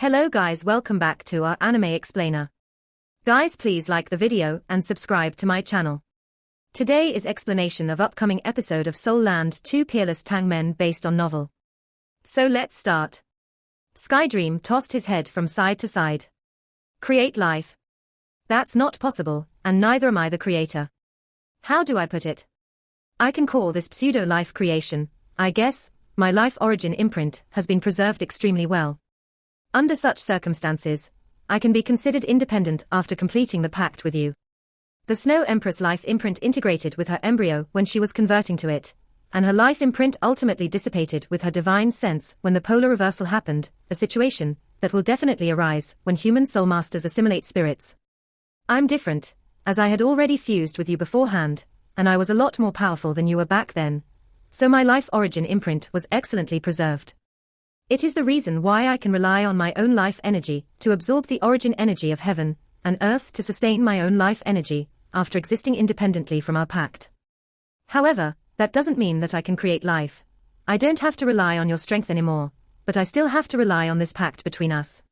Hello guys, welcome back to our anime explainer. Guys, please like the video and subscribe to my channel. Today is explanation of upcoming episode of Soul Land 2 Peerless Tang Men based on novel. So let's start. Skydream tossed his head from side to side. Create life? That's not possible, and neither am I the creator. How do I put it? I can call this pseudo-life creation, I guess. My life origin imprint has been preserved extremely well. Under such circumstances, I can be considered independent after completing the pact with you. The Snow Empress life imprint integrated with her embryo when she was converting to it, and her life imprint ultimately dissipated with her divine sense when the polar reversal happened, a situation that will definitely arise when human soul masters assimilate spirits. I'm different, as I had already fused with you beforehand, and I was a lot more powerful than you were back then, so my life origin imprint was excellently preserved. It is the reason why I can rely on my own life energy to absorb the origin energy of heaven and earth to sustain my own life energy after existing independently from our pact. However, that doesn't mean that I can create life. I don't have to rely on your strength anymore, but I still have to rely on this pact between us.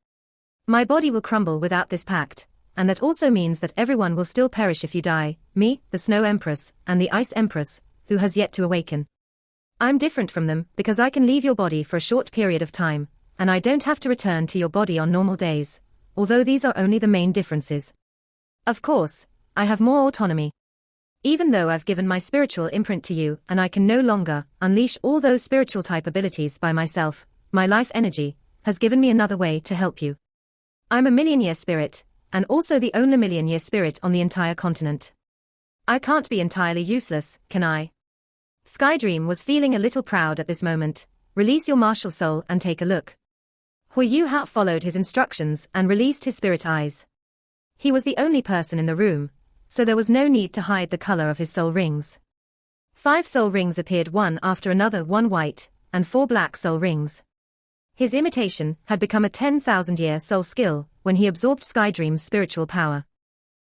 My body will crumble without this pact, and that also means that everyone will still perish if you die, me, the Snow Empress, and the Ice Empress, who has yet to awaken. I'm different from them because I can leave your body for a short period of time, and I don't have to return to your body on normal days, although these are only the main differences. Of course, I have more autonomy. Even though I've given my spiritual imprint to you and I can no longer unleash all those spiritual type abilities by myself, my life energy has given me another way to help you. I'm a million-year spirit, and also the only million-year spirit on the entire continent. I can't be entirely useless, can I? Skydream was feeling a little proud at this moment. Release your martial soul and take a look. Hui Yuhao followed his instructions and released his spirit eyes. He was the only person in the room, so there was no need to hide the color of his soul rings. 5 soul rings appeared one after another, 1 white, and 4 black soul rings. His imitation had become a 10,000-year soul skill when he absorbed Skydream's spiritual power.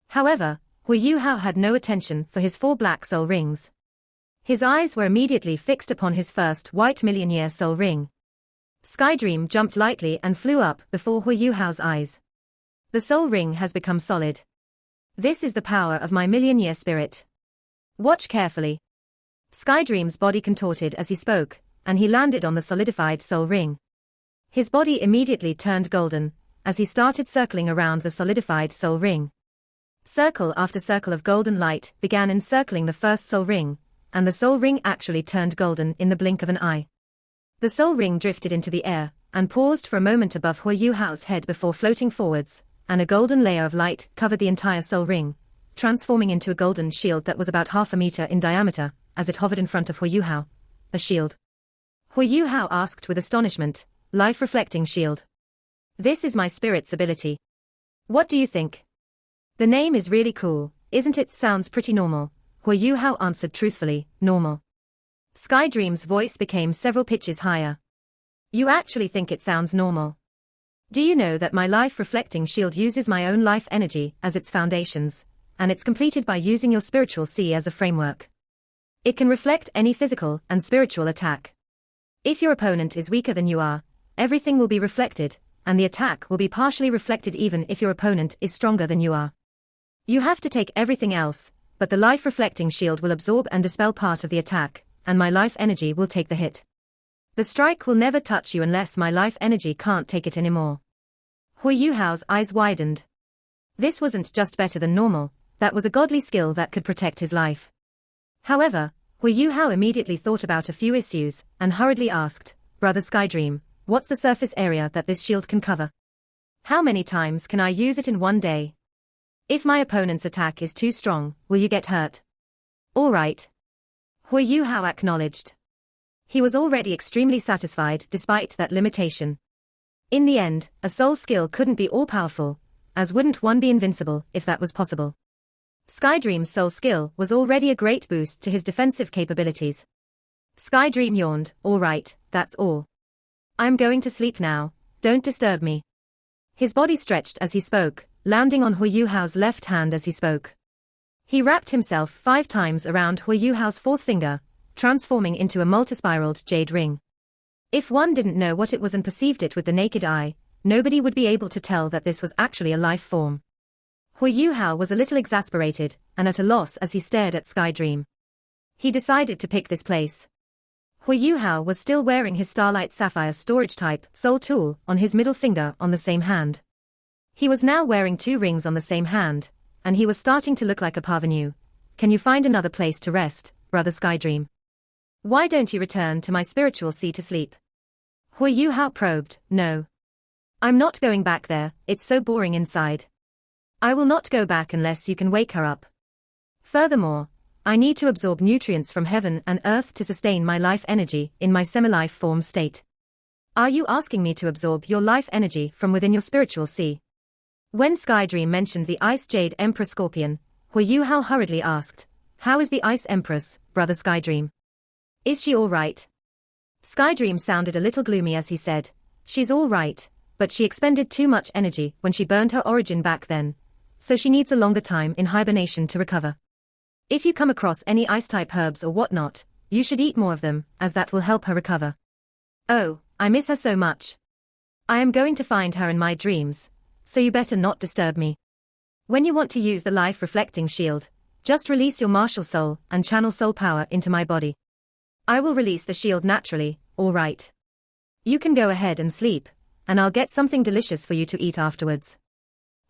However, Hui Yuhao had no attention for his 4 black soul rings. His eyes were immediately fixed upon his first white million-year soul ring. Skydream jumped lightly and flew up before Hui Yuhao's eyes. The soul ring has become solid. This is the power of my million-year spirit. Watch carefully. Skydream's body contorted as he spoke, and he landed on the solidified soul ring. His body immediately turned golden, as he started circling around the solidified soul ring. Circle after circle of golden light began encircling the first soul ring, and the soul ring actually turned golden in the blink of an eye. The soul ring drifted into the air, and paused for a moment above Hui Yuhao's head before floating forwards, and a golden layer of light covered the entire soul ring, transforming into a golden shield that was about half a meter in diameter, as it hovered in front of Hui Yuhao. A shield? Hui Yuhao asked with astonishment. Life-reflecting shield. This is my spirit's ability. What do you think? The name is really cool, isn't it? Sounds pretty normal. Hui Yuhao answered truthfully, normal. Skydream's voice became several pitches higher. You actually think it sounds normal? Do you know that my life-reflecting shield uses my own life energy as its foundations, and it's completed by using your spiritual sea as a framework? It can reflect any physical and spiritual attack. If your opponent is weaker than you are, everything will be reflected, and the attack will be partially reflected even if your opponent is stronger than you are. You have to take everything else, but the life-reflecting shield will absorb and dispel part of the attack, and my life energy will take the hit. The strike will never touch you unless my life energy can't take it anymore. Hui Yuhao's eyes widened. This wasn't just better than normal, that was a godly skill that could protect his life. However, Hui Yuhao immediately thought about a few issues, and hurriedly asked, Brother Skydream, what's the surface area that this shield can cover? How many times can I use it in one day? If my opponent's attack is too strong, will you get hurt? All right. Hui Yuhao acknowledged. He was already extremely satisfied despite that limitation. In the end, a soul skill couldn't be all-powerful, as wouldn't one be invincible if that was possible. Skydream's soul skill was already a great boost to his defensive capabilities. Skydream yawned, all right, that's all. I'm going to sleep now, don't disturb me. His body stretched as he spoke, landing on Hui Yuhao's left hand as he spoke. He wrapped himself 5 times around Hui Yuhao's 4th finger, transforming into a multispiraled jade ring. If one didn't know what it was and perceived it with the naked eye, nobody would be able to tell that this was actually a life form. Hui Yuhao was a little exasperated and at a loss as he stared at Sky Dream. He decided to pick this place. Hui Yuhao was still wearing his Starlight Sapphire storage type soul tool on his middle finger on the same hand. He was now wearing 2 rings on the same hand, and he was starting to look like a parvenu. Can you find another place to rest, brother Sky Dream? Why don't you return to my spiritual sea to sleep? Hui Yuhao probed. No. I'm not going back there, it's so boring inside. I will not go back unless you can wake her up. Furthermore, I need to absorb nutrients from heaven and earth to sustain my life energy in my semi-life form state. Are you asking me to absorb your life energy from within your spiritual sea? When Sky Dream mentioned the Ice Jade Empress Scorpion, Hui Yuhao hurriedly asked, how is the Ice Empress, brother Sky Dream? Is she all right? Sky Dream sounded a little gloomy as he said, she's all right, but she expended too much energy when she burned her origin back then, so she needs a longer time in hibernation to recover. If you come across any ice-type herbs or whatnot, you should eat more of them, as that will help her recover. Oh, I miss her so much. I am going to find her in my dreams, so you better not disturb me. When you want to use the life-reflecting shield, just release your martial soul and channel soul power into my body. I will release the shield naturally, all right. You can go ahead and sleep, and I'll get something delicious for you to eat afterwards.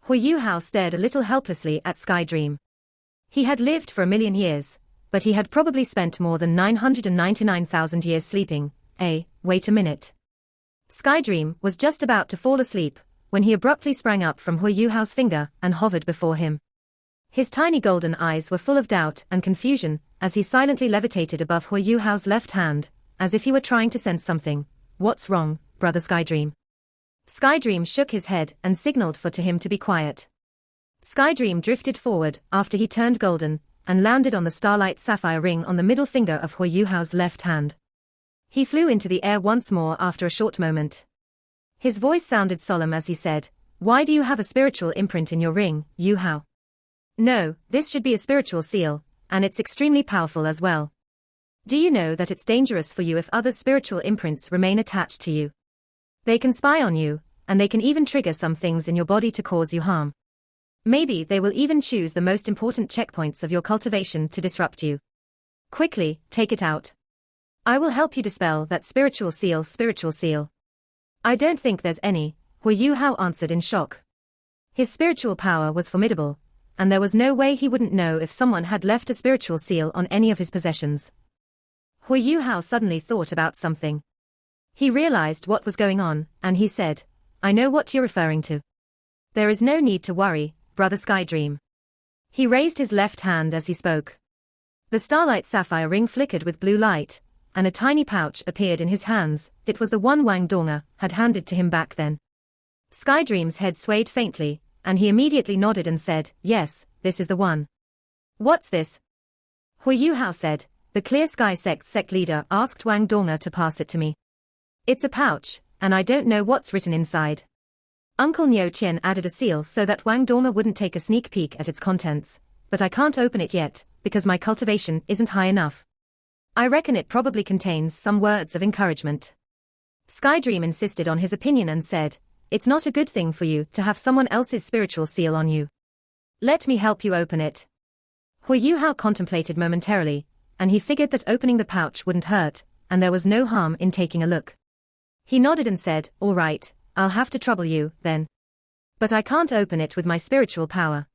Hui Yuhao stared a little helplessly at Sky Dream. He had lived for 1,000,000 years, but he had probably spent more than 999,000 years sleeping. Wait a minute. Sky Dream was just about to fall asleep when he abruptly sprang up from Hui Yuhao's finger and hovered before him. His tiny golden eyes were full of doubt and confusion as he silently levitated above Hui Yuhao's left hand, as if he were trying to sense something. What's wrong, brother Sky Dream? Sky Dream shook his head and signaled for him to be quiet. Sky Dream drifted forward after he turned golden and landed on the Starlight Sapphire ring on the middle finger of Hui Yuhao's left hand. He flew into the air once more after a short moment. His voice sounded solemn as he said, why do you have a spiritual imprint in your ring, Yuhao? No, this should be a spiritual seal, and it's extremely powerful as well. Do you know that it's dangerous for you if other spiritual imprints remain attached to you? They can spy on you, and they can even trigger some things in your body to cause you harm. Maybe they will even choose the most important checkpoints of your cultivation to disrupt you. Quickly, take it out. I will help you dispel that spiritual seal. I don't think there's any, Hui Yuhao answered in shock. His spiritual power was formidable, and there was no way he wouldn't know if someone had left a spiritual seal on any of his possessions. Hui Yuhao suddenly thought about something. He realized what was going on, and he said, I know what you're referring to. There is no need to worry, brother Sky Dream. He raised his left hand as he spoke. The Starlight Sapphire ring flickered with blue light, and a tiny pouch appeared in his hands. It was the one Wang Donga had handed to him back then. Sky Dream's head swayed faintly, and he immediately nodded and said, yes, this is the one. What's this? Hui Yuhao said, the Clear Sky sect leader asked Wang Donga to pass it to me. It's a pouch, and I don't know what's written inside. Uncle Niu Qian added a seal so that Wang Donga wouldn't take a sneak peek at its contents, but I can't open it yet, because my cultivation isn't high enough. I reckon it probably contains some words of encouragement. Sky Dream insisted on his opinion and said, it's not a good thing for you to have someone else's spiritual seal on you. Let me help you open it. Hui Yuhao contemplated momentarily, and he figured that opening the pouch wouldn't hurt, and there was no harm in taking a look. He nodded and said, all right, I'll have to trouble you, then. But I can't open it with my spiritual power.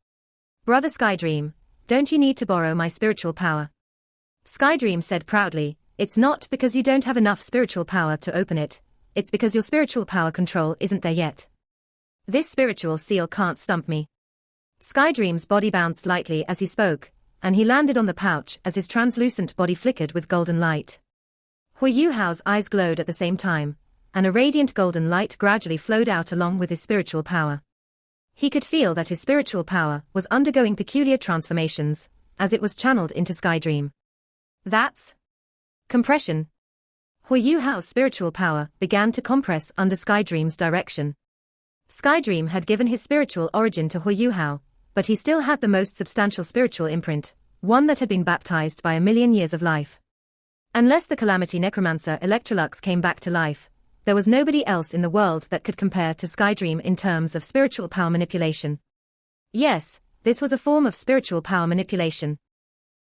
Brother Sky Dream, don't you need to borrow my spiritual power? Sky Dream said proudly, it's not because you don't have enough spiritual power to open it, it's because your spiritual power control isn't there yet. This spiritual seal can't stump me. Sky Dream's body bounced lightly as he spoke, and he landed on the pouch as his translucent body flickered with golden light. Hui Yuhao's eyes glowed at the same time, and a radiant golden light gradually flowed out along with his spiritual power. He could feel that his spiritual power was undergoing peculiar transformations, as it was channeled into Sky Dream. That's compression. Hui Yuhao's spiritual power began to compress under Sky Dream's direction. Sky Dream had given his spiritual origin to Hui Yuhao, but he still had the most substantial spiritual imprint, one that had been baptized by 1,000,000 years of life. Unless the Calamity Necromancer Electrolux came back to life, there was nobody else in the world that could compare to Skydream in terms of spiritual power manipulation. Yes, this was a form of spiritual power manipulation.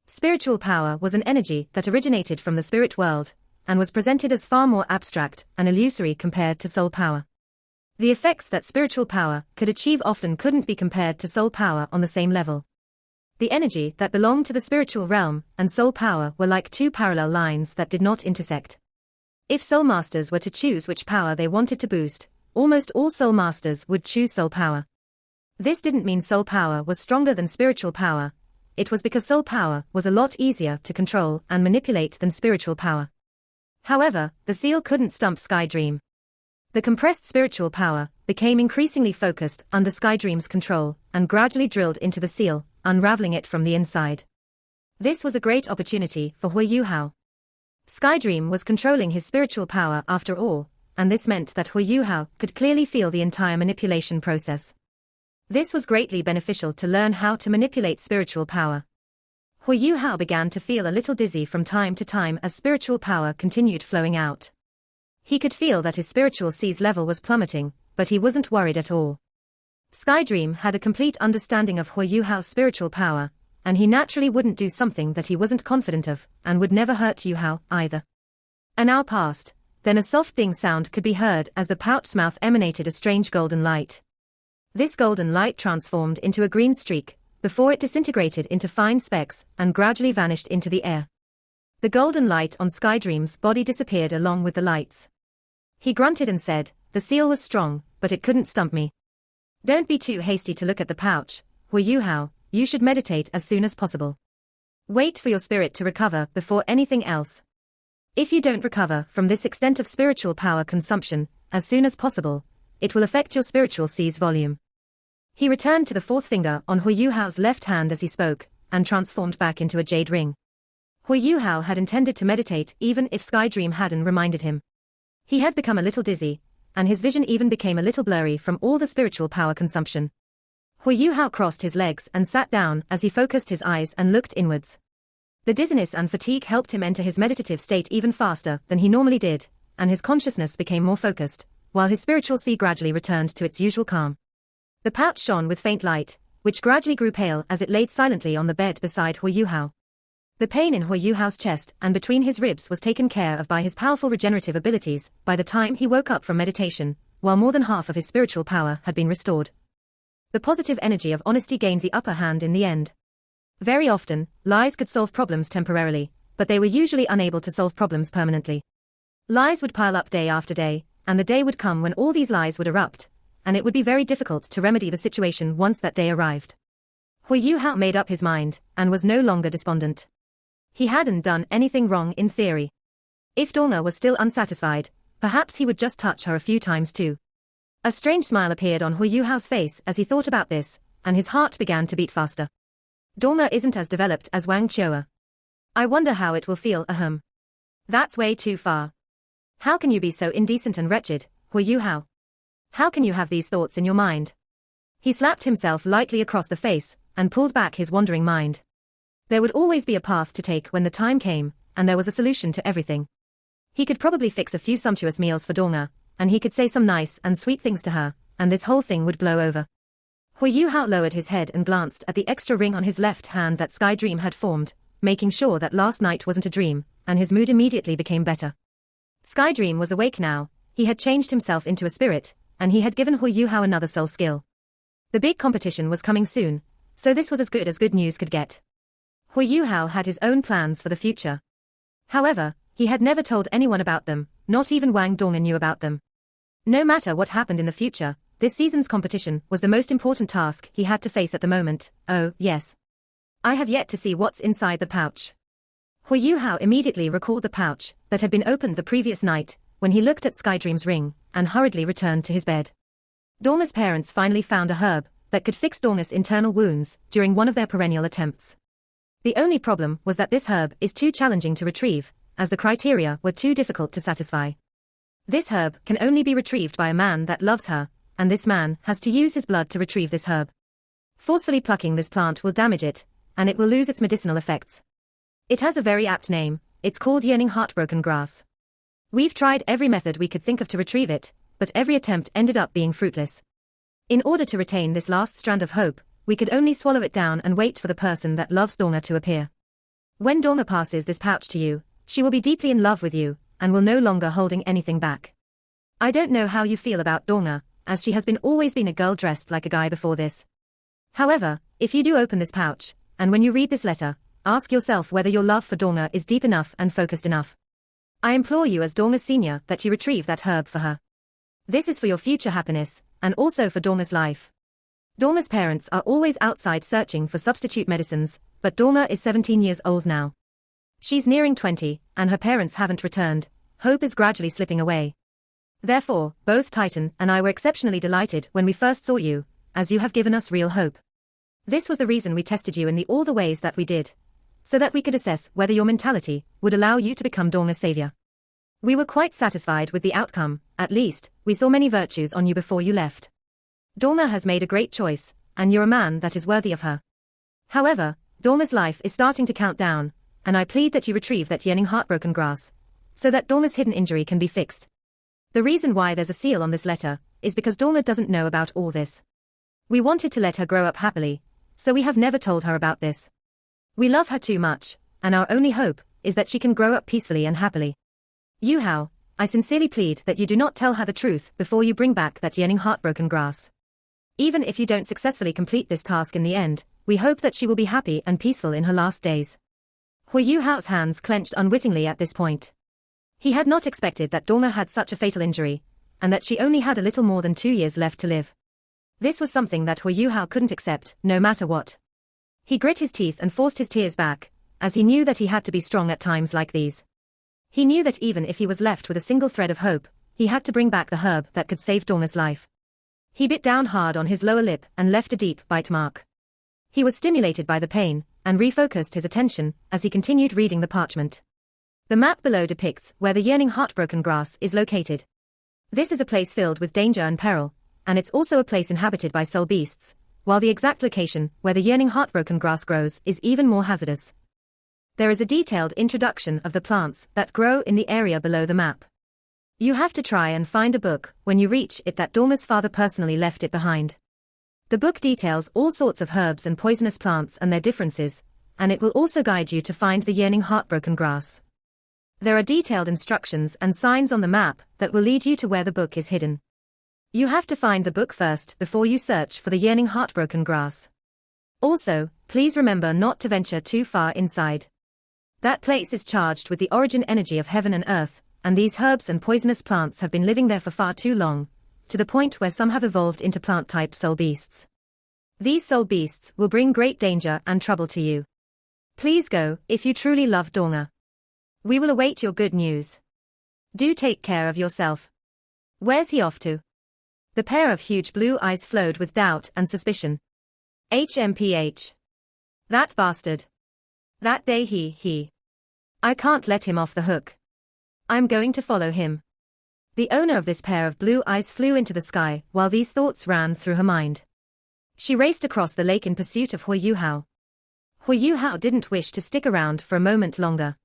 Spiritual power was an energy that originated from the spirit world, and was presented as far more abstract and illusory compared to soul power. The effects that spiritual power could achieve often couldn't be compared to soul power on the same level. The energy that belonged to the spiritual realm and soul power were like two parallel lines that did not intersect. If soul masters were to choose which power they wanted to boost, almost all soul masters would choose soul power. This didn't mean soul power was stronger than spiritual power, it was because soul power was a lot easier to control and manipulate than spiritual power. However, the seal couldn't stump Skydream. The compressed spiritual power became increasingly focused under Skydream's control and gradually drilled into the seal, unraveling it from the inside. This was a great opportunity for Hui Yuhao. Skydream was controlling his spiritual power after all, and this meant that Hui Yuhao could clearly feel the entire manipulation process. This was greatly beneficial to learn how to manipulate spiritual power. Hui Yuhao began to feel a little dizzy from time to time as spiritual power continued flowing out. He could feel that his spiritual C's level was plummeting, but he wasn't worried at all. Skydream had a complete understanding of Hui Yuhao's spiritual power, and he naturally wouldn't do something that he wasn't confident of, and would never hurt Yuhao either. An hour passed, then a soft ding sound could be heard as the pouch's mouth emanated a strange golden light. This golden light transformed into a green streak, before it disintegrated into fine specks and gradually vanished into the air. The golden light on Skydream's body disappeared along with the lights. He grunted and said, "The seal was strong, but it couldn't stump me. Don't be too hasty to look at the pouch, Hui Yuhao, you should meditate as soon as possible. Wait for your spirit to recover before anything else. If you don't recover from this extent of spiritual power consumption as soon as possible, it will affect your spiritual C's volume." He returned to the fourth finger on Hui Yuhao's left hand as he spoke, and transformed back into a jade ring. Hui Yuhao had intended to meditate even if Skydream hadn't reminded him. He had become a little dizzy, and his vision even became a little blurry from all the spiritual power consumption. Hui Yuhao crossed his legs and sat down as he focused his eyes and looked inwards. The dizziness and fatigue helped him enter his meditative state even faster than he normally did, and his consciousness became more focused, while his spiritual C gradually returned to its usual calm. The pouch shone with faint light, which gradually grew pale as it laid silently on the bed beside Hui Yuhao. The pain in Hui Yuhao's chest and between his ribs was taken care of by his powerful regenerative abilities by the time he woke up from meditation, while more than half of his spiritual power had been restored. The positive energy of honesty gained the upper hand in the end. Very often, lies could solve problems temporarily, but they were usually unable to solve problems permanently. Lies would pile up day after day, and the day would come when all these lies would erupt, and it would be very difficult to remedy the situation once that day arrived. Hui Yuhao made up his mind, and was no longer despondent. He hadn't done anything wrong in theory. If Donga was still unsatisfied, perhaps he would just touch her a few times too. A strange smile appeared on Hui Yuhao's face as he thought about this, and his heart began to beat faster. Donga isn't as developed as Wang Chua. I wonder how it will feel, ahem. That's way too far. How can you be so indecent and wretched, Hui Yuhao? How can you have these thoughts in your mind? He slapped himself lightly across the face, and pulled back his wandering mind. There would always be a path to take when the time came, and there was a solution to everything. He could probably fix a few sumptuous meals for Donga, and he could say some nice and sweet things to her, and this whole thing would blow over. Hui Yuhao lowered his head and glanced at the extra ring on his left hand that Skydream had formed, making sure that last night wasn't a dream, and his mood immediately became better. Skydream was awake now, he had changed himself into a spirit, and he had given Hui Yuhao another soul skill. The big competition was coming soon, so this was as good news could get. Hui Yuhao had his own plans for the future. However, he had never told anyone about them, not even Wang Donga knew about them. No matter what happened in the future, this season's competition was the most important task he had to face at the moment. Oh, yes. I have yet to see what's inside the pouch. Hui Yuhao immediately recalled the pouch that had been opened the previous night, when he looked at Skydream's ring, and hurriedly returned to his bed. Donga's parents finally found a herb that could fix Donga's internal wounds during one of their perennial attempts. The only problem was that this herb is too challenging to retrieve, as the criteria were too difficult to satisfy. This herb can only be retrieved by a man that loves her, and this man has to use his blood to retrieve this herb. Forcefully plucking this plant will damage it, and it will lose its medicinal effects. It has a very apt name, it's called yearning heartbroken grass. We've tried every method we could think of to retrieve it, but every attempt ended up being fruitless. In order to retain this last strand of hope, we could only swallow it down and wait for the person that loves Donga to appear. When Donga passes this pouch to you, she will be deeply in love with you, and will no longer holding anything back. I don't know how you feel about Donga, as she has always been a girl dressed like a guy before this. However, if you do open this pouch, and when you read this letter, ask yourself whether your love for Donga is deep enough and focused enough. I implore you as Donga's senior that you retrieve that herb for her. This is for your future happiness, and also for Donga's life. Donga's parents are always outside searching for substitute medicines, but Donga is 17 years old now. She's nearing 20, and her parents haven't returned. Hope is gradually slipping away. Therefore, both Titan and I were exceptionally delighted when we first saw you, as you have given us real hope. This was the reason we tested you in all the ways that we did, so that we could assess whether your mentality would allow you to become Donga's savior. We were quite satisfied with the outcome. At least, we saw many virtues on you before you left. Donga has made a great choice, and you're a man that is worthy of her. However, Donga's life is starting to count down, and I plead that you retrieve that yearning heartbroken grass, so that Donga's hidden injury can be fixed. The reason why there's a seal on this letter is because Donga doesn't know about all this. We wanted to let her grow up happily, so we have never told her about this. We love her too much, and our only hope is that she can grow up peacefully and happily. Yu Hao, I sincerely plead that you do not tell her the truth before you bring back that yearning heartbroken grass. Even if you don't successfully complete this task in the end, we hope that she will be happy and peaceful in her last days. Yu Hao's hands clenched unwittingly at this point. He had not expected that Donga had such a fatal injury, and that she only had a little more than 2 years left to live. This was something that Yu Hao couldn't accept, no matter what. He grit his teeth and forced his tears back, as he knew that he had to be strong at times like these. He knew that even if he was left with a single thread of hope, he had to bring back the herb that could save Donga's life. He bit down hard on his lower lip and left a deep bite mark. He was stimulated by the pain, and refocused his attention as he continued reading the parchment. The map below depicts where the yearning heartbroken grass is located. This is a place filled with danger and peril, and it's also a place inhabited by soul beasts, while the exact location where the yearning heartbroken grass grows is even more hazardous. There is a detailed introduction of the plants that grow in the area below the map. You have to try and find a book when you reach it that Donga's father personally left it behind. The book details all sorts of herbs and poisonous plants and their differences, and it will also guide you to find the yearning heartbroken grass. There are detailed instructions and signs on the map that will lead you to where the book is hidden. You have to find the book first before you search for the yearning heartbroken grass. Also, please remember not to venture too far inside. That place is charged with the origin energy of heaven and earth, and these herbs and poisonous plants have been living there for far too long, to the point where some have evolved into plant-type soul beasts. These soul beasts will bring great danger and trouble to you. Please go, if you truly love Donga. We will await your good news. Do take care of yourself. Where's he off to? The pair of huge blue eyes flowed with doubt and suspicion. HMPH. That bastard. That day he. I can't let him off the hook. I'm going to follow him. The owner of this pair of blue eyes flew into the sky while these thoughts ran through her mind. She raced across the lake in pursuit of Yu Hao. Yu Hao didn't wish to stick around for a moment longer.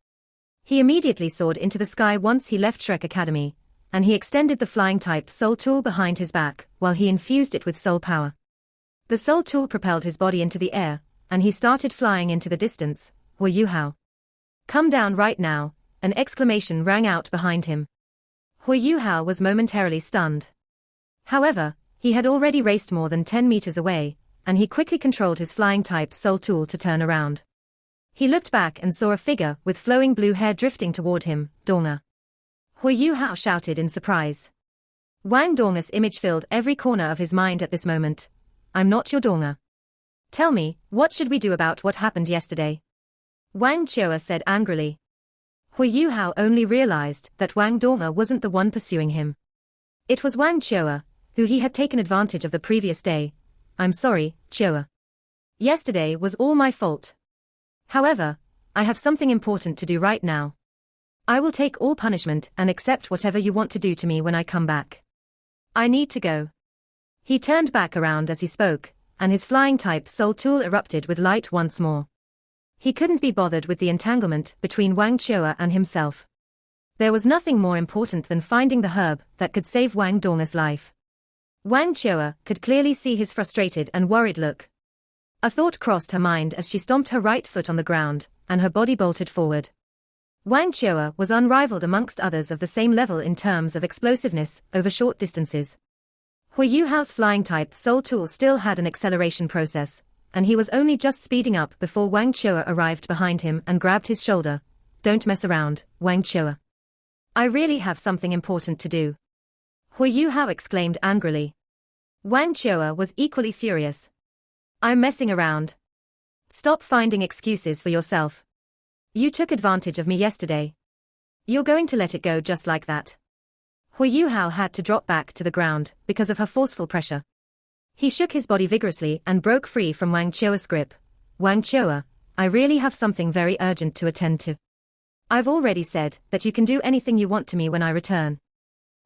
He immediately soared into the sky once he left Shrek Academy, and he extended the flying-type soul tool behind his back while he infused it with soul power. The soul tool propelled his body into the air, and he started flying into the distance. Yu Hao. Come down right now, an exclamation rang out behind him. Yu Hao was momentarily stunned. However, he had already raced more than 10 meters away, and he quickly controlled his flying-type soul tool to turn around. He looked back and saw a figure with flowing blue hair drifting toward him. Donga. Yu Hao shouted in surprise. Wang Donga's image filled every corner of his mind at this moment. I'm not your Donga. Tell me, what should we do about what happened yesterday? Wang Chioa said angrily. Yu Hao only realized that Wang Donga wasn't the one pursuing him. It was Wang Chioa, who he had taken advantage of the previous day. I'm sorry, Chioa. Yesterday was all my fault. However, I have something important to do right now. I will take all punishment and accept whatever you want to do to me when I come back. I need to go. He turned back around as he spoke, and his flying-type soul tool erupted with light once more. He couldn't be bothered with the entanglement between Wang Chioa and himself. There was nothing more important than finding the herb that could save Wang Dong's life. Wang Chua could clearly see his frustrated and worried look. A thought crossed her mind as she stomped her right foot on the ground, and her body bolted forward. Wang Chua was unrivaled amongst others of the same level in terms of explosiveness over short distances. Hui Yuhao's flying-type soul tool still had an acceleration process, and he was only just speeding up before Wang Chua arrived behind him and grabbed his shoulder. "Don't mess around, Wang Chua. I really have something important to do." Hui Yuhao exclaimed angrily. Wang Chua was equally furious. "I'm messing around. Stop finding excuses for yourself. You took advantage of me yesterday. You're going to let it go just like that?" Hui Yuhao had to drop back to the ground because of her forceful pressure. He shook his body vigorously and broke free from Wang Chua's grip. "Wang Chua, I really have something very urgent to attend to. I've already said that you can do anything you want to me when I return.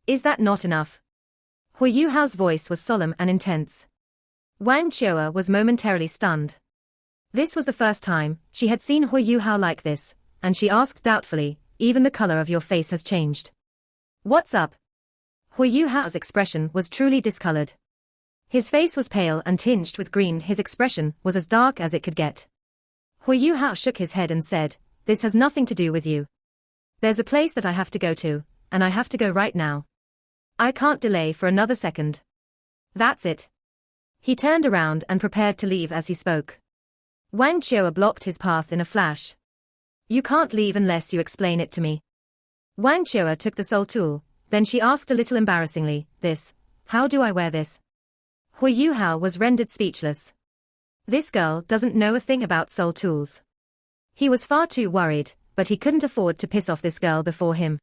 Is that not enough?" Hui Yuhao's voice was solemn and intense. Wang Chua was momentarily stunned. This was the first time she had seen Hui Yuhao like this, and she asked doubtfully, "Even the color of your face has changed. What's up?" Hui Yuhao's expression was truly discolored. His face was pale and tinged with green. His expression was as dark as it could get. Hui Yuhao shook his head and said, "This has nothing to do with you. There's a place that I have to go to, and I have to go right now. I can't delay for another second. That's it." He turned around and prepared to leave as he spoke. Wang Chua blocked his path in a flash. "You can't leave unless you explain it to me." Wang Chua took the soul tool, then she asked a little embarrassingly, "This, how do I wear this?" Hui Yuhao was rendered speechless. This girl doesn't know a thing about soul tools. He was far too worried, but he couldn't afford to piss off this girl before him.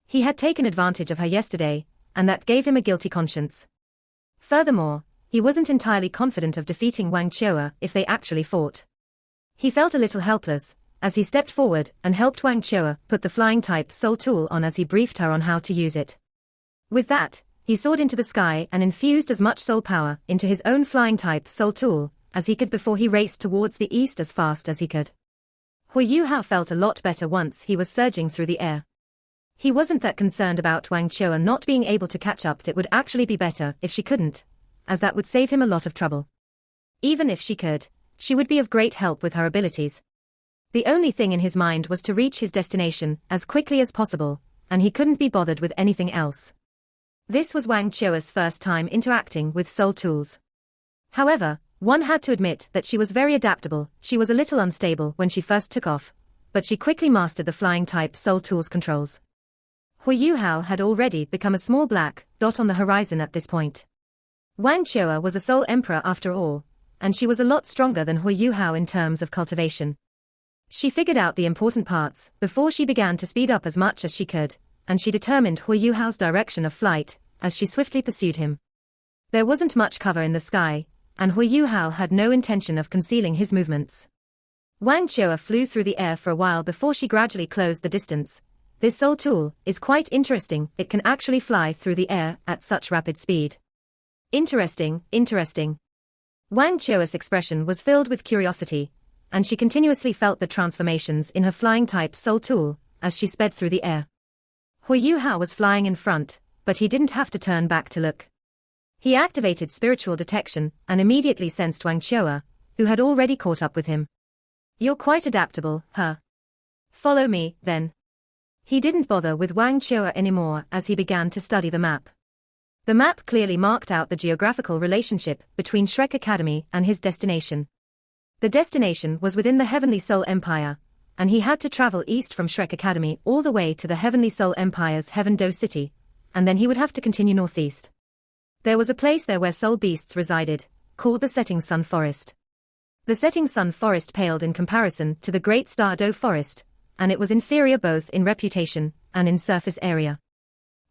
He had taken advantage of her yesterday, and that gave him a guilty conscience. Furthermore, he wasn't entirely confident of defeating Wang Chua if they actually fought. He felt a little helpless as he stepped forward and helped Wang Chua put the flying-type soul tool on as he briefed her on how to use it. With that, he soared into the sky and infused as much soul power into his own flying-type soul tool as he could before he raced towards the east as fast as he could. Hui Yuhao felt a lot better once he was surging through the air. He wasn't that concerned about Wang Chua not being able to catch up. It would actually be better if she couldn't, as that would save him a lot of trouble. Even if she could, she would be of great help with her abilities. The only thing in his mind was to reach his destination as quickly as possible, and he couldn't be bothered with anything else. This was Wang Chua's first time interacting with soul tools. However, one had to admit that she was very adaptable. She was a little unstable when she first took off, but she quickly mastered the flying-type soul tool's controls. Hui Yuhao had already become a small black dot on the horizon at this point. Wang Chua was a soul emperor after all, and she was a lot stronger than Hui Yuhao in terms of cultivation. She figured out the important parts before she began to speed up as much as she could, and she determined Hui Yuhao's direction of flight as she swiftly pursued him. There wasn't much cover in the sky, and Hui Yuhao had no intention of concealing his movements. Wang Chua flew through the air for a while before she gradually closed the distance. This soul tool is quite interesting. It can actually fly through the air at such rapid speed. Interesting, interesting. Wang Chua's expression was filled with curiosity, and she continuously felt the transformations in her flying-type soul tool as she sped through the air. Hui Yuhao was flying in front, but he didn't have to turn back to look. He activated spiritual detection and immediately sensed Wang Chua, who had already caught up with him. "You're quite adaptable, huh? Follow me, then." He didn't bother with Wang Chua anymore as he began to study the map. The map clearly marked out the geographical relationship between Shrek Academy and his destination. The destination was within the Heavenly Soul Empire, and he had to travel east from Shrek Academy all the way to the Heavenly Soul Empire's Heaven Do City, and then he would have to continue northeast. There was a place there where soul beasts resided, called the Setting Sun Forest. The Setting Sun Forest paled in comparison to the Great Star Do Forest, and it was inferior both in reputation and in surface area.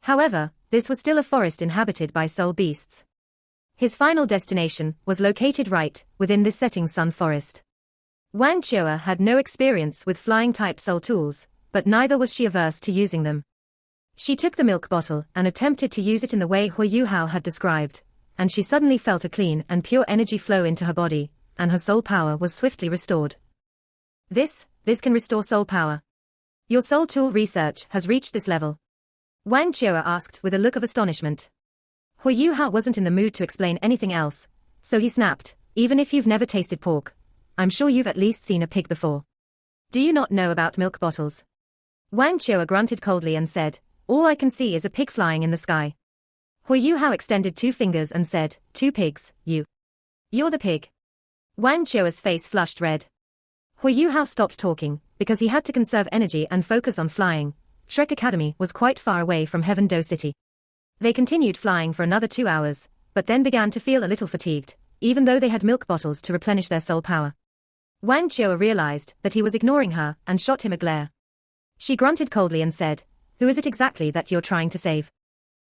However, this was still a forest inhabited by soul beasts. His final destination was located right within this Setting Sun Forest. Wang Chua had no experience with flying-type soul tools, but neither was she averse to using them. She took the milk bottle and attempted to use it in the way Hui Yuhao had described, and she suddenly felt a clean and pure energy flow into her body, and her soul power was swiftly restored. This can restore soul power. Your soul tool research has reached this level? Wang Qiuer asked with a look of astonishment. Hu Yuhao wasn't in the mood to explain anything else, so he snapped, even if you've never tasted pork, I'm sure you've at least seen a pig before. Do you not know about milk bottles? Wang Qiuer grunted coldly and said, all I can see is a pig flying in the sky. Hu Yuhao extended 2 fingers and said, 2 pigs, You're the pig. Wang Qiuer's face flushed red. Hu Yuhao stopped talking, because he had to conserve energy and focus on flying. Shrek Academy was quite far away from Heaven Do City. They continued flying for another 2 hours, but then began to feel a little fatigued, even though they had milk bottles to replenish their soul power. Wang Qiuer realized that he was ignoring her and shot him a glare. She grunted coldly and said, who is it exactly that you're trying to save?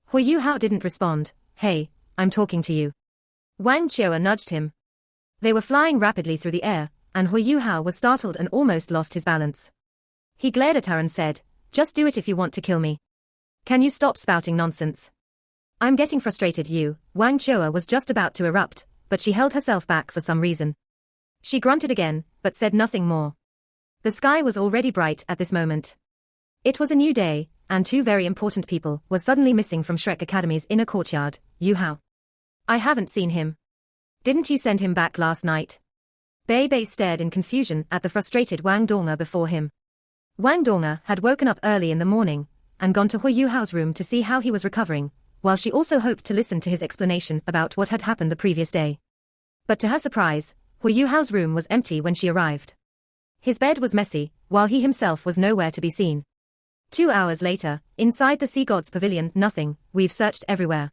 Hu Yuhao didn't respond. Hey, I'm talking to you. Wang Qiuer nudged him. They were flying rapidly through the air, and Hu Yuhao was startled and almost lost his balance. He glared at her and said, just do it if you want to kill me. Can you stop spouting nonsense? I'm getting frustrated. Wang Qiuer was just about to erupt, but she held herself back for some reason. She grunted again, but said nothing more. The sky was already bright at this moment. It was a new day, and 2 very important people were suddenly missing from Shrek Academy's inner courtyard. Yuhao. I haven't seen him. Didn't you send him back last night? Bei Bei stared in confusion at the frustrated Wang Donga before him. Wang Donga had woken up early in the morning, and gone to Hu Yuhao's room to see how he was recovering, while she also hoped to listen to his explanation about what had happened the previous day. But to her surprise, Hu Yuhao's room was empty when she arrived. His bed was messy, while he himself was nowhere to be seen. 2 hours later, inside the Sea God's pavilion, nothing. We've searched everywhere.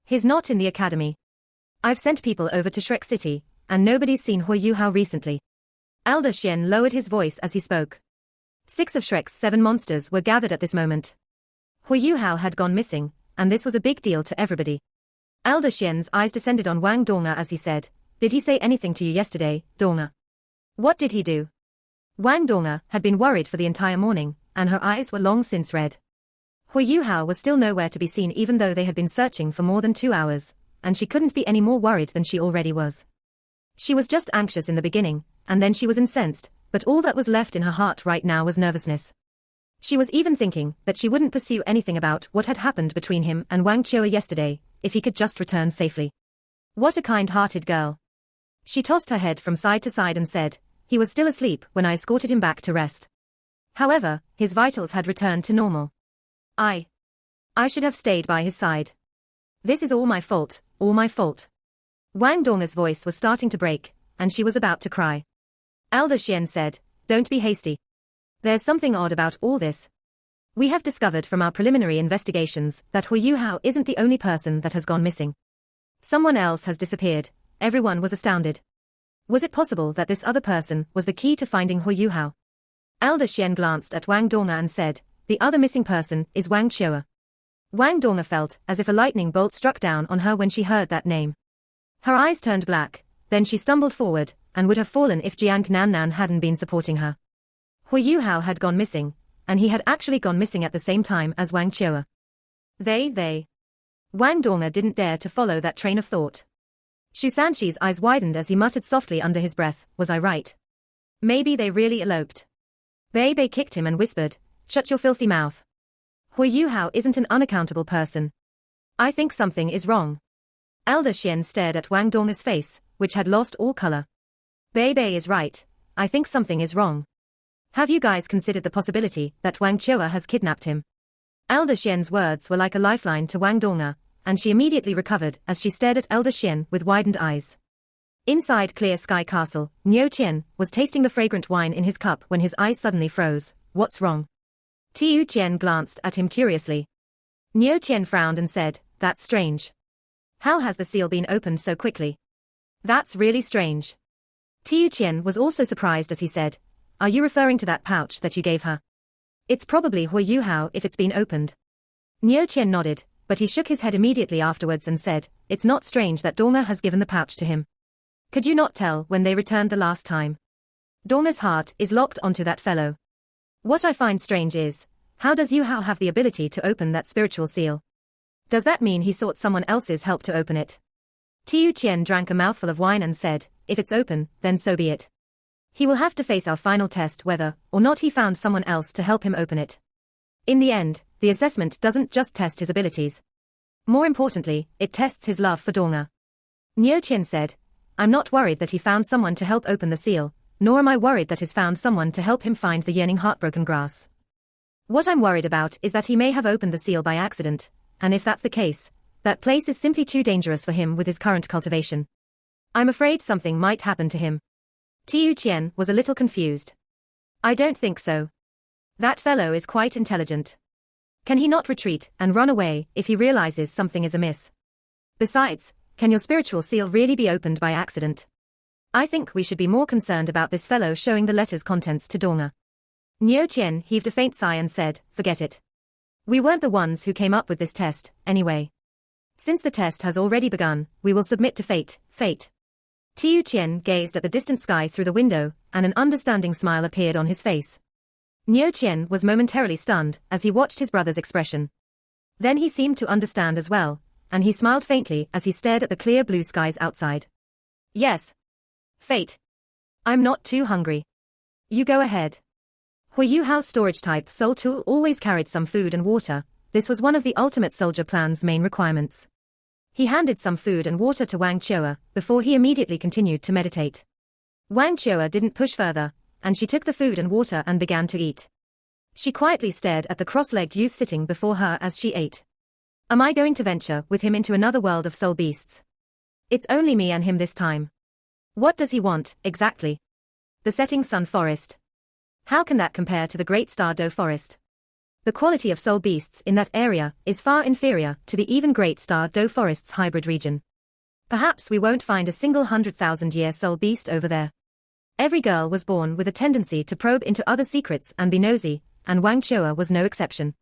He's not in the academy. I've sent people over to Shrek City, and nobody's seen Hu Yuhao recently. Elder Xian lowered his voice as he spoke. 6 of Shrek's 7 monsters were gathered at this moment. Hu Yuhao had gone missing, and this was a big deal to everybody. Elder Xian's eyes descended on Wang Donga as he said, did he say anything to you yesterday, Donga? What did he do? Wang Donga had been worried for the entire morning, and her eyes were long since red. Hu Yuhao was still nowhere to be seen even though they had been searching for more than 2 hours, and she couldn't be any more worried than she already was. She was just anxious in the beginning, and then she was incensed, but all that was left in her heart right now was nervousness. She was even thinking that she wouldn't pursue anything about what had happened between him and Wang Qiuer yesterday, if he could just return safely. What a kind-hearted girl. She tossed her head from side to side and said, he was still asleep when I escorted him back to rest. However, his vitals had returned to normal. I should have stayed by his side. This is all my fault, all my fault. Wang Donga's voice was starting to break, and she was about to cry. Elder Xian said, don't be hasty. There's something odd about all this. We have discovered from our preliminary investigations that Hu Yuhao isn't the only person that has gone missing. Someone else has disappeared. Everyone was astounded. Was it possible that this other person was the key to finding Hu Yuhao? Elder Xian glanced at Wang Donga and said, the other missing person is Wang Qiuer. Wang Donga felt as if a lightning bolt struck down on her when she heard that name. Her eyes turned black, then she stumbled forward, and would have fallen if Jiang Nan hadn't been supporting her. Hu Yuhao had gone missing, and he had actually gone missing at the same time as Wang Qiuer. They. Wang Donga didn't dare to follow that train of thought. Xu Sanqi's eyes widened as he muttered softly under his breath, was I right? Maybe they really eloped. Bei Bei kicked him and whispered, shut your filthy mouth. Hu Yuhao isn't an unaccountable person. I think something is wrong. Elder Xian stared at Wang Donga's face, which had lost all color. Bei Bei is right, I think something is wrong. Have you guys considered the possibility that Wang Qiuer has kidnapped him? Elder Xian's words were like a lifeline to Wang Donga, and she immediately recovered as she stared at Elder Xian with widened eyes. Inside Clear Sky Castle, Niu Qian was tasting the fragrant wine in his cup when his eyes suddenly froze. What's wrong? Tiu Qian glanced at him curiously. Niu Qian frowned and said, that's strange. How has the seal been opened so quickly? That's really strange. Tiu Qian was also surprised as he said, are you referring to that pouch that you gave her? It's probably Hu Yuhao if it's been opened. Niu Qian nodded, but he shook his head immediately afterwards and said, it's not strange that Donga has given the pouch to him. Could you not tell when they returned the last time? Donga's heart is locked onto that fellow. What I find strange is, how does Yuhao have the ability to open that spiritual seal? Does that mean he sought someone else's help to open it? Tiu Qian drank a mouthful of wine and said, if it's open, then so be it. He will have to face our final test whether or not he found someone else to help him open it. In the end, the assessment doesn't just test his abilities. More importantly, it tests his love for Donga. Niu Qian said, I'm not worried that he found someone to help open the seal, nor am I worried that he's found someone to help him find the yearning heartbroken grass. What I'm worried about is that he may have opened the seal by accident, and if that's the case, that place is simply too dangerous for him with his current cultivation. I'm afraid something might happen to him. Tiu Qian was a little confused. I don't think so. That fellow is quite intelligent. Can he not retreat and run away if he realizes something is amiss? Besides, can your spiritual seal really be opened by accident? I think we should be more concerned about this fellow showing the letter's contents to Donga. Niu Qian heaved a faint sigh and said, forget it. We weren't the ones who came up with this test, anyway. Since the test has already begun, we will submit to fate. Tiu Qian gazed at the distant sky through the window, and an understanding smile appeared on his face. Niu Qian was momentarily stunned as he watched his brother's expression. Then he seemed to understand as well, and he smiled faintly as he stared at the clear blue skies outside. Yes. Fate. I'm not too hungry. You go ahead. Hu Hao's storage type soul tool always carried some food and water. This was one of the ultimate soldier plan's main requirements. He handed some food and water to Wang Chua before he immediately continued to meditate. Wang Chua didn't push further, and she took the food and water and began to eat. She quietly stared at the cross-legged youth sitting before her as she ate. Am I going to venture with him into another world of soul beasts? It's only me and him this time. What does he want, exactly? The setting sun forest. How can that compare to the Great Star Doe forest? The quality of soul beasts in that area is far inferior to the even Great Star Doe forest's hybrid region. Perhaps we won't find a single 100,000-year soul beast over there. Every girl was born with a tendency to probe into other secrets and be nosy, and Wang Chua was no exception.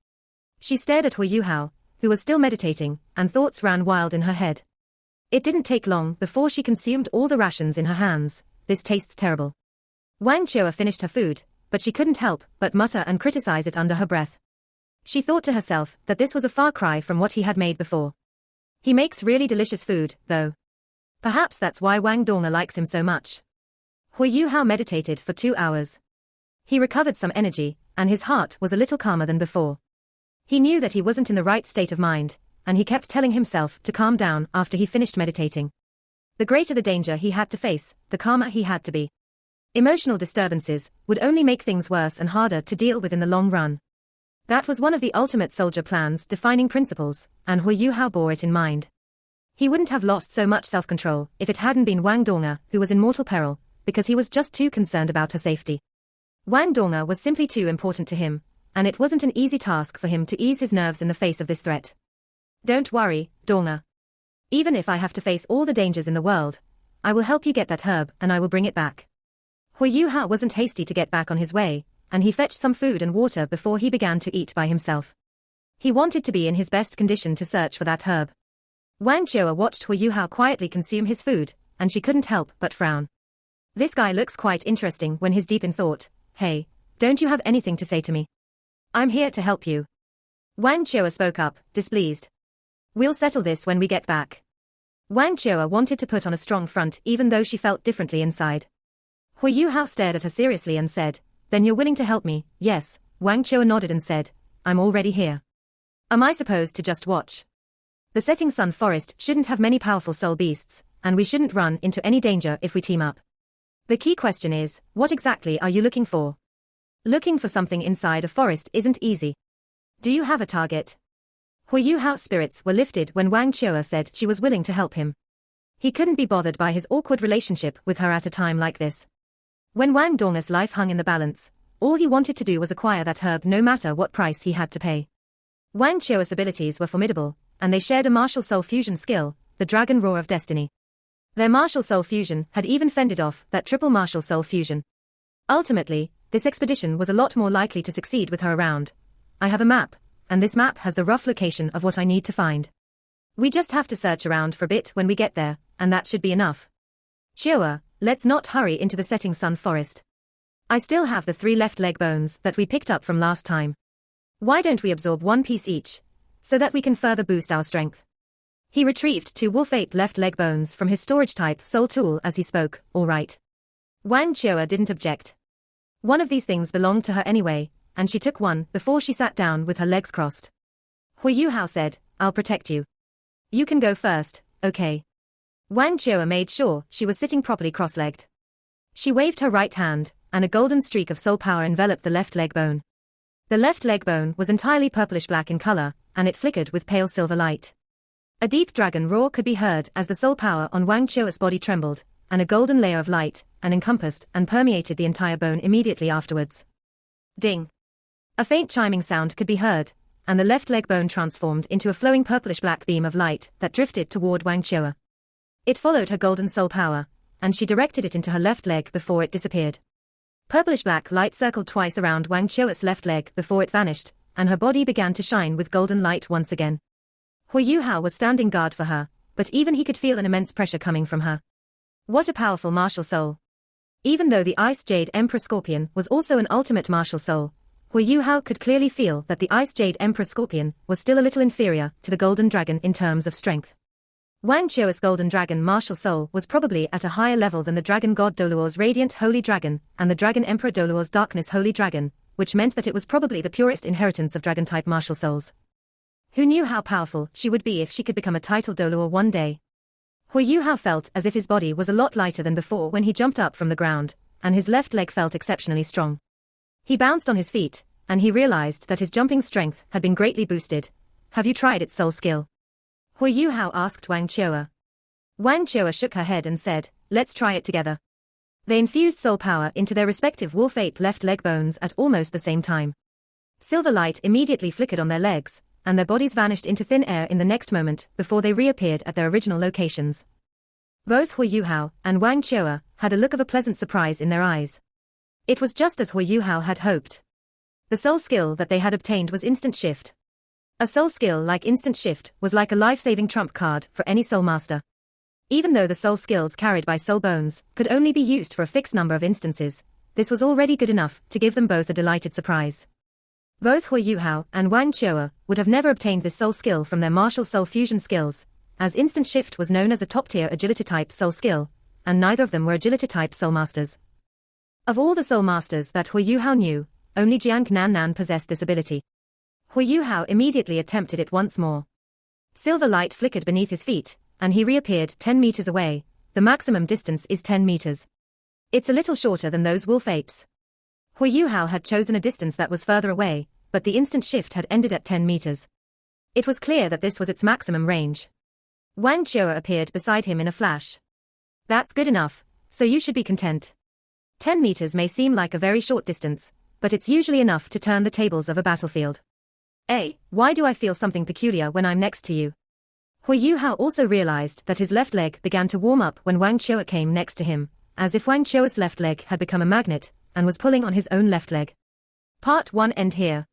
She stared at Hu Hao, who was still meditating, and thoughts ran wild in her head. It didn't take long before she consumed all the rations in her hands. This tastes terrible. Wang Chua finished her food, but she couldn't help but mutter and criticize it under her breath. She thought to herself that this was a far cry from what he had made before. He makes really delicious food, though. Perhaps that's why Wang Donga likes him so much. Hu Hao meditated for 2 hours. He recovered some energy, and his heart was a little calmer than before. He knew that he wasn't in the right state of mind, and he kept telling himself to calm down after he finished meditating. The greater the danger he had to face, the calmer he had to be. Emotional disturbances would only make things worse and harder to deal with in the long run. That was one of the ultimate soldier plan's defining principles, and Hu Hao bore it in mind. He wouldn't have lost so much self-control if it hadn't been Wang Donga who was in mortal peril, because he was just too concerned about her safety. Wang Donga was simply too important to him, and it wasn't an easy task for him to ease his nerves in the face of this threat. Don't worry, Donga. Even if I have to face all the dangers in the world, I will help you get that herb and I will bring it back. Hu Hao wasn't hasty to get back on his way, and he fetched some food and water before he began to eat by himself. He wanted to be in his best condition to search for that herb. Wang Chua watched Hu Hao quietly consume his food, and she couldn't help but frown. This guy looks quite interesting when he's deep in thought. Hey, don't you have anything to say to me? I'm here to help you. Wang Chua spoke up, displeased. We'll settle this when we get back. Wang Chua wanted to put on a strong front even though she felt differently inside. Hu Hao stared at her seriously and said, Then you're willing to help me? Yes. Wang Chua nodded and said, I'm already here. Am I supposed to just watch? The setting sun forest shouldn't have many powerful soul beasts, and we shouldn't run into any danger if we team up. The key question is, what exactly are you looking for? Looking for something inside a forest isn't easy. Do you have a target? Hu Hao's spirits were lifted when Wang Chua said she was willing to help him. He couldn't be bothered by his awkward relationship with her at a time like this. When Wang Donga's life hung in the balance, all he wanted to do was acquire that herb no matter what price he had to pay. Wang Chua's abilities were formidable, and they shared a martial soul fusion skill, the Dragon Roar of Destiny. Their martial soul fusion had even fended off that triple martial soul fusion. Ultimately, this expedition was a lot more likely to succeed with her around. I have a map, and this map has the rough location of what I need to find. We just have to search around for a bit when we get there, and that should be enough. Chua, let's not hurry into the setting sun forest. I still have the 3 left leg bones that we picked up from last time. Why don't we absorb 1 piece each, so that we can further boost our strength? He retrieved 2 wolf-ape left leg bones from his storage type soul tool as he spoke. All right. Wang Qiuer didn't object. One of these things belonged to her anyway, and she took one before she sat down with her legs crossed. Hui Yuhao said, "I'll protect you. You can go first, okay?" Wang Qiuer made sure she was sitting properly cross-legged. She waved her right hand, and a golden streak of soul power enveloped the left leg bone. The left leg bone was entirely purplish-black in color, and it flickered with pale silver light. A deep dragon roar could be heard as the soul power on Wang Qiuer's body trembled, and a golden layer of light encompassed and permeated the entire bone immediately afterwards. Ding! A faint chiming sound could be heard, and the left leg bone transformed into a flowing purplish-black beam of light that drifted toward Wang Qiuer. It followed her golden soul power, and she directed it into her left leg before it disappeared. Purplish-black light circled twice around Wang Qiuer's left leg before it vanished, and her body began to shine with golden light once again. Hui Yuhao was standing guard for her, but even he could feel an immense pressure coming from her. What a powerful martial soul. Even though the Ice Jade Emperor Scorpion was also an ultimate martial soul, Hui Yuhao could clearly feel that the Ice Jade Emperor Scorpion was still a little inferior to the Golden Dragon in terms of strength. Wang Qiuer's Golden Dragon martial soul was probably at a higher level than the Dragon God Doluor's Radiant Holy Dragon and the Dragon Emperor Doluor's Darkness Holy Dragon, which meant that it was probably the purest inheritance of Dragon-type martial souls. Who knew how powerful she would be if she could become a title Doluor one day? Hui Yuhao felt as if his body was a lot lighter than before when he jumped up from the ground, and his left leg felt exceptionally strong. He bounced on his feet, and he realized that his jumping strength had been greatly boosted. "Have you tried its soul skill?" Hui Yuhao asked Wang Qiuer. Wang Qiuer shook her head and said, "Let's try it together." They infused soul power into their respective wolf-ape left leg bones at almost the same time. Silver light immediately flickered on their legs, and their bodies vanished into thin air in the next moment before they reappeared at their original locations. Both Hui Yuhao and Wang Qiuer had a look of a pleasant surprise in their eyes. It was just as Hui Yuhao had hoped. The soul skill that they had obtained was Instant Shift. A soul skill like Instant Shift was like a life-saving trump card for any soul master. Even though the soul skills carried by soul bones could only be used for a fixed number of instances, this was already good enough to give them both a delighted surprise. Both Hui Yuhao and Wang Qiuer would have never obtained this soul skill from their martial soul fusion skills, as Instant Shift was known as a top-tier agility-type soul skill, and neither of them were agility-type soul masters. Of all the soul masters that Hui Yuhao knew, only Jiang Nan possessed this ability. Hui Yuhao immediately attempted it once more. Silver light flickered beneath his feet, and he reappeared 10 meters away. The maximum distance is 10 meters. It's a little shorter than those wolf apes. Hui Yuhao had chosen a distance that was further away, but the instant shift had ended at 10 meters. It was clear that this was its maximum range. Wang Qiuer appeared beside him in a flash. "That's good enough, so you should be content. 10 meters may seem like a very short distance, but it's usually enough to turn the tables of a battlefield. Why do I feel something peculiar when I'm next to you?" Hui Yuhao also realized that his left leg began to warm up when Wang Qiuer came next to him, as if Wang Qiuer's left leg had become a magnet and was pulling on his own left leg. Part 1 end here.